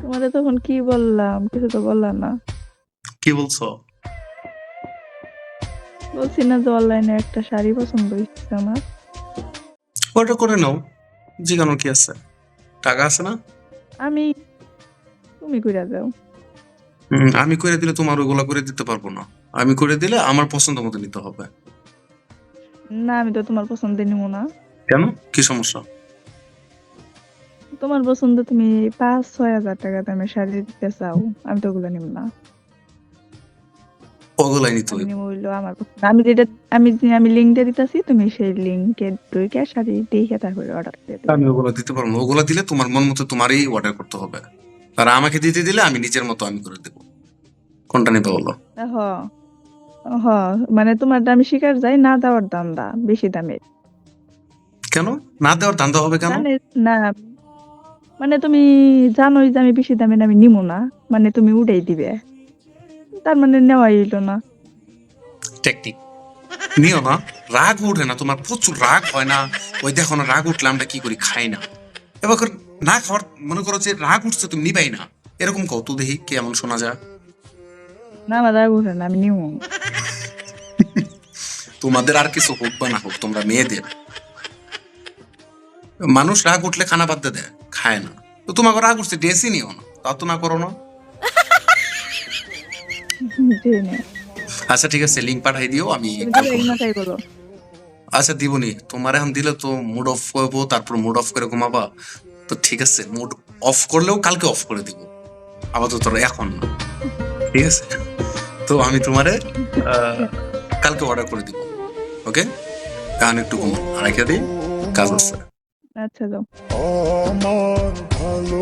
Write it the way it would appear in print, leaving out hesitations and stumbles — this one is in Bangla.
তোমাদের তখন কি বললাম? কিছু তো বললা না। কি বলছো? বলছি না যে অনলাইনে একটা শাড়ি পছন্দ হয়েছে আমার। অর্ডার করে নাও, জিগানোর কি আছে? টাকা আছে না? আমি তুমি কইরা যাও। আমি করে দিলে তোমার ওগুলা করে দিতে পারবো না। আমি করে দিলে আমার পছন্দ মতো নিতে হবে। না আমি তো তোমার পছন্দের নিব না। কেন? কি সমস্যা? তোমার পছন্দ তুমি ৫-৬ হাজার টাকা দামের শাড়ি দিতে চাও, আমি তো ওগুলো নিব না। ওগুলাই নিতে আমি হইব। নিব হইলো আমার পছন্দ। আমি লিঙ্ক দিয়ে দিতেছি, তুমি সেই লিঙ্কে ঢুকে শাড়ি দেখে তারপরে অর্ডার দিয়ে দিও। আমি ওগুলো দিতে পারবো না। ওগুলো দিলে তোমার মন মতো তোমারই অর্ডার করতে হবে। আর আমাকে দিতে দিলে আমি নিজের মতো আমি করে দেবো। কোনটা নিতে বলো? হ হ মানে তোমারটা আমি শিকার যাই না দেওয়ার দান্দা বেশি দামের। কেন? না দেওয়ার ধান্দা হবে কেন? জানে না, মানে তুমি জানোই যে আমি বেশি দামের আমি নিব না, মানে তুমি উড়াই দিবে, তার মানে নেওয়াই হইলো না। টেকনিক নিও না। রাগ উঠে না তোমার? প্রচুর রাগ হয় না? ওই দেখো না, রাগ উঠলে আমরা কি করি, খাই না। এবার না খাওয়ার মনে করো যে রাগ উঠছে, তুমি নিবাই না, এরকম কত দেখি কেমন শোনা যায়। না আমার রাগ উঠে না, আমি নিব। তোমাদের আর কিছু হোক বা না হোক, তোমরা মেয়েদের মানুষ রাগ উঠলে খানা বাদ দিয়ে দেয়, খায় না। তো তোমাকে রাগ উঠছে, ড্রেসই নিও না, তা তো না করো না। জেনে আচ্ছা ঠিক আছে, লিঙ্ক পাঠাই দিও, আমি তুমি কাল খালি এই করবো। মাথায় বলো। আচ্ছা দিবনি, তোমার এখন দিলে তো মুড অফ করবো, তারপর মুড অফ করে ঘুমাবা। তো ঠিক আছে, মুড অফ করলেও কালকে অফ করে দিব, আপাতত এখন না। ঠিক আছে, তো আমি তোমারে আহ, কালকে অর্ডার করে দিব। ওকে, এখন একটু ঘুমো, রেখে দিই, কাজ আছে। আচ্ছা যাও। আমার ভালো